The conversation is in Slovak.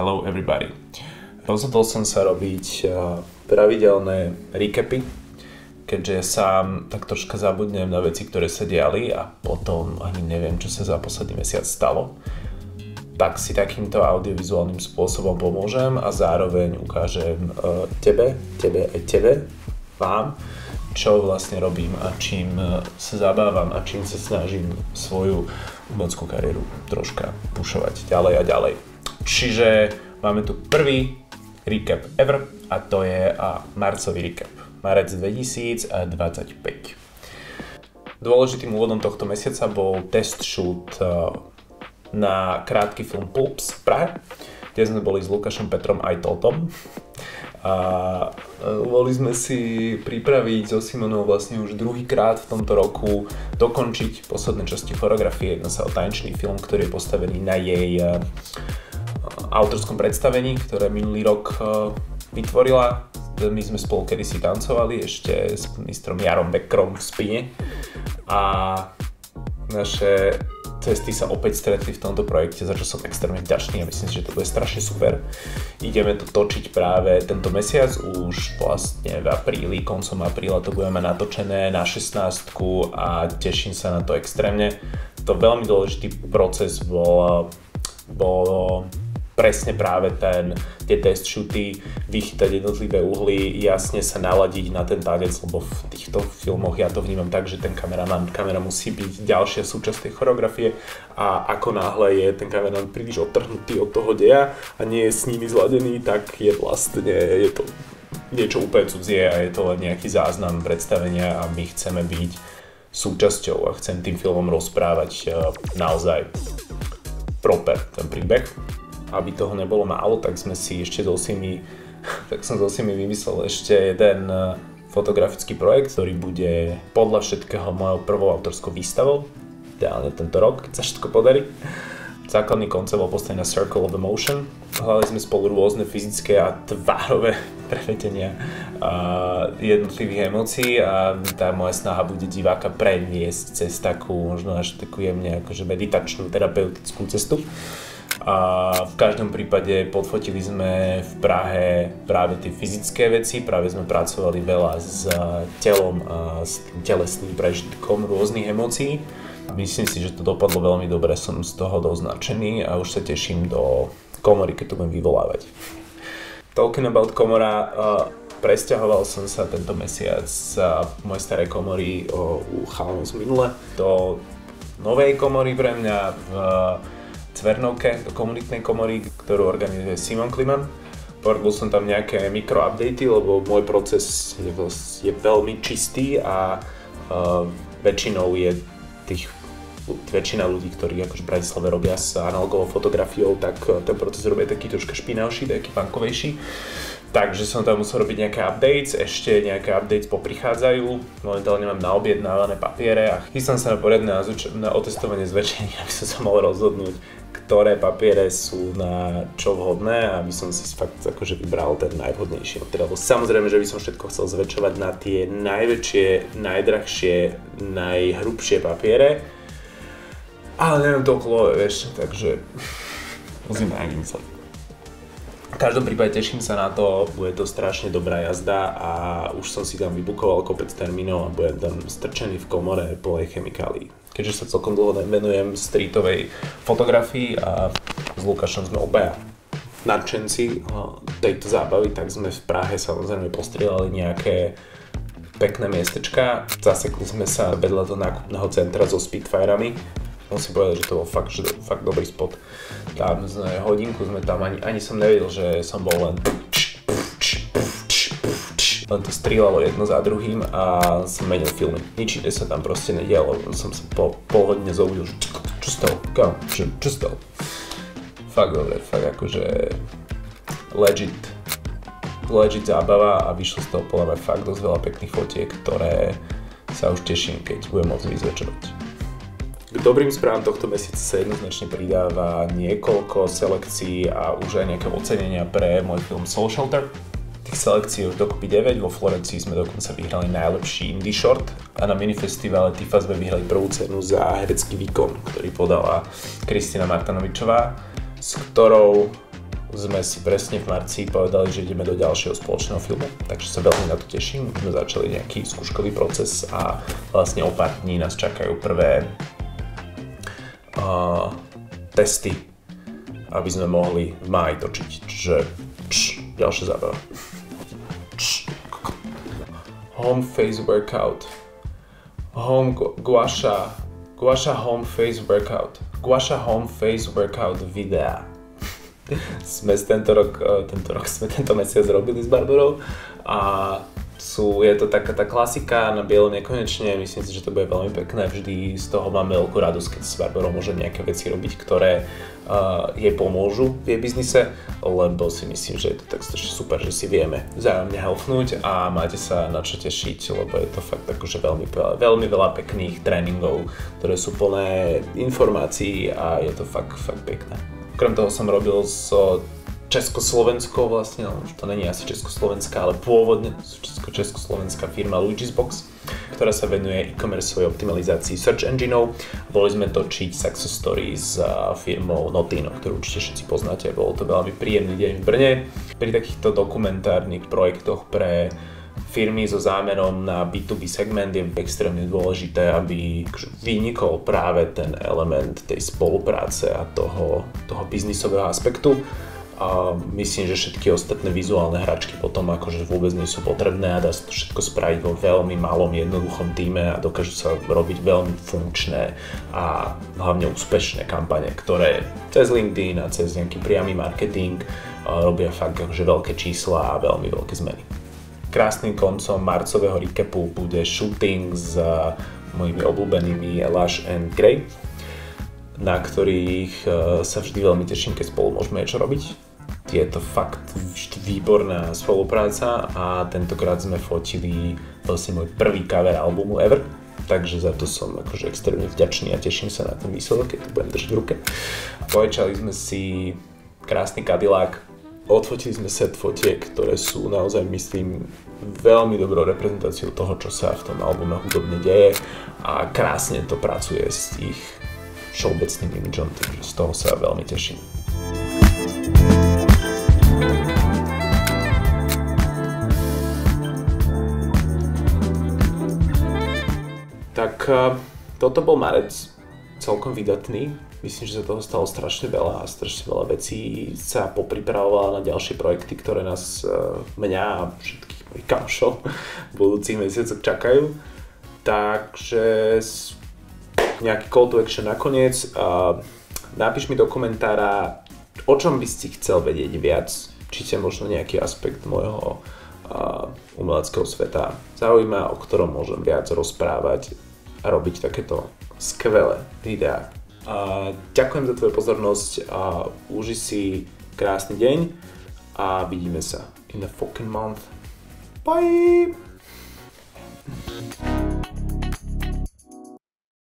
Hello everybody. Rozhodol som sa robiť pravidelné recapy, keďže ja sám tak troška zabudnem na veci, ktoré sa diali a potom ani neviem, čo sa za posledný mesiac stalo. Tak si takýmto audiovizuálnym spôsobom pomôžem a zároveň ukážem tebe, vám, čo vlastne robím a čím sa zabávam a čím sa snažím svoju umeleckú kariéru troška pušovať ďalej a ďalej. Čiže máme tu prvý recap ever a to je marcový recap. Marec 2025. Dôležitým úvodom tohto mesiaca bol test shoot na krátky film Pulps v Prahe, kde sme boli s Lukášom Petrom aj Totom. A boli sme si pripraviť so Simonou vlastne už druhýkrát v tomto roku dokončiť posledné časti choreografie. Jedná sa o tanečný film, ktorý je postavený na jej autorskom predstavení, ktoré minulý rok vytvorila. My sme spolu kedysi tancovali ešte s mistrom Jarom Bekrom v Spine a naše cesty sa opäť stretli v tomto projekte, za čo som extrémne vďačný a myslím si, že to bude strašne super. Ideme to točiť práve tento mesiac, už vlastne v apríli, koncom apríla to budeme natočené na 16 a teším sa na to extrémne. To veľmi dôležitý proces bol presne práve tie test shooty, vychytať jednotlivé uhly, jasne sa naladiť na ten tanec, lebo v týchto filmoch ja to vnímam tak, že ten kamera musí byť ďalšia súčasť tej choreografie a ako náhle je ten kameraman príliš odtrhnutý od toho deja a nie je s nimi zladený, tak je to niečo úplne cudzie a je to len nejaký záznam predstavenia a my chceme byť súčasťou a chcem tým filmom rozprávať naozaj proper ten príbeh. Aby toho nebolo málo, tak som so Simi vymyslel ešte jeden fotografický projekt, ktorý bude podľa všetkého mojou prvou autorskou výstavou, ideálne tento rok, keď sa všetko podarí. Základný koncept bol postavený na Circle of Emotion. Hľadali sme spolu rôzne fyzické a tvárové prevedenia jednotlivých emócií a tá moja snaha bude diváka preniesť cez takú, možno až takú jemne akože meditačnú, terapeutickú cestu. A v každom prípade podfotili sme v Prahe práve tie fyzické veci, práve sme pracovali veľa s telom a s tým telesným prežitkom rôznych emócií. Myslím si, že to dopadlo veľmi dobre, som z toho dosť nadšený a už sa teším do komory, keď to budem vyvolávať. Talking about komora, presťahoval som sa tento mesiac z mojej starej komory u chalanov z minule do novej komory pre mňa v Cvernovke, do komunitnej komory, ktorú organizuje Simon Kliman. Porobil som tam nejaké mikro-updaty, lebo môj proces je veľmi čistý a väčšinou je väčšina ľudí, ktorí akože v Bratislave robia s analogovou fotografiou, tak ten proces robia taký troška špinavší, taký punkovejší. Takže som tam musel robiť nejaké updates, ešte nejaké updates poprichádzajú. Momentálne mám naobjednávané papiere a chystám sa na otestovanie zväčšení, aby som sa mohol rozhodnúť, ktoré papiere sú na čo vhodné a aby som si fakt akože vybral ten najvhodnejší materiál. Samozrejme, že by som všetko chcel zväčšovať na tie najväčšie, najdrahšie, najhrubšie papiere, ale neviem toľko, vieš, takže musím na vymysleť. V každom prípade teším sa na to, bude to strašne dobrá jazda a už som si tam vybukoval kopec termínov a budem tam strčený v komore plnej chemikálií. Keďže sa celkom dlho venujem streetovej fotografii a s Lukášom sme obaja nadšenci tejto zábavy, tak sme v Prahe samozrejme postrieľali nejaké pekné miestečka. Zasekli sme sa vedľa toho nákupného centra so Spitfirami. Musím povedať, že to bol fakt dobrý spot. Tam hodinku sme tam, ani som nevedel, že som bol len to strieľalo jedno za druhým a som menil filmy. Nič iné sa tam proste nedialo, som sa po pol hodine zobudil, že čo stalo, kam, čo stalo. Fakt dobre, fakt akože legit zábava a vyšlo z toho podľa mňa fakt dosť veľa pekných fotiek, ktoré sa už teším, keď budem môcť vyzväčšovať. K dobrým správam tohto mesiaca sa jednoznačne pridáva niekoľko selekcií a už aj nejaké ocenenia pre môj film Soul Shelter. Tých selekcií už dokopy 9, vo Florencii sme dokonca vyhrali najlepší indie short a na minifestivale TIFA sme vyhrali prvú cenu za herecký výkon, ktorý podala Kristina Martanovičová, s ktorou sme si presne v marci povedali, že ideme do ďalšieho spoločného filmu, takže sa veľmi na to teším. Už sme začali nejaký skúškový proces a vlastne o pár dní nás čakajú prvé testy, aby sme mohli v máji točiť. Čiže ďalšia zábava. Home face workout. Guasha home face workout. Guasha home face workout videa. Sme tento mesiac robili s Barbarou a je to taká tá klasika na bielo nekonečne, myslím si, že to bude veľmi pekné, vždy z toho máme veľkú radosť, keď s Barbarou môžem nejaké veci robiť, ktoré jej pomôžu v jej biznise, lebo si myslím, že je to tak strašne super, že si vieme vzájomne helpnúť a máte sa na čo tešiť, lebo je to fakt akože veľmi veľa pekných tréningov, ktoré sú plné informácií a je to fakt pekné. Okrem toho som robil s československou vlastne, no už to není asi československá, ale pôvodne československá firma Luigi's Box, ktorá sa venuje e-commerceovej optimalizácii search engineov. Boli sme točiť success story s firmou Notino, ktorú určite všetci poznáte. Bolo to veľmi príjemný deň v Brne. Pri takýchto dokumentárnych projektoch pre firmy so zámerom na B2B segment je extrémne dôležité, aby vynikol práve ten element tej spolupráce a toho biznisového aspektu. A myslím, že všetky ostatné vizuálne hračky potom akože vôbec nie sú potrebné a dá sa to všetko spraviť vo veľmi malom jednoduchom týme a dokážu sa robiť veľmi funkčné a hlavne úspešné kampane, ktoré cez LinkedIn a cez nejaký priamy marketing robia fakt akože veľké čísla a veľmi veľké zmeny. Krásnym koncom marcového recapu bude shooting s mojimi obľúbenými Lush and Grey, na ktorých sa vždy veľmi teším, keď spolu môžeme niečo robiť. Je to fakt vždy výborná spolupráca a tentokrát sme fotili vlastne môj prvý cover albumu ever, takže za to som akože extrémne vďačný a teším sa na ten výsledok, keď to budem držať v ruke. Poječali sme si krásny Cadillac, odfotili sme set fotiek, ktoré sú naozaj, myslím, veľmi dobrou reprezentáciou toho, čo sa v tom albume hudobne deje a krásne to pracuje s ich všeobecným imidžom, takže z toho sa veľmi teším. Tak toto bol marec, celkom vydatný. Myslím, že sa toho stalo strašne veľa a strašne veľa vecí sa popripravovalo na ďalšie projekty, ktoré nás, mňa a všetkých mojich kamošov v budúcich mesiacoch čakajú. Takže nejaký call to action nakoniec. Napíš mi do komentára, o čom by si chcel vedieť viac. Či ťa možno nejaký aspekt môjho umeleckého sveta zaujíma, o ktorom môžem viac rozprávať a robiť takéto skvelé videá. Ďakujem za tvoju pozornosť a uži si krásny deň a vidíme sa in a fucking month. Bye!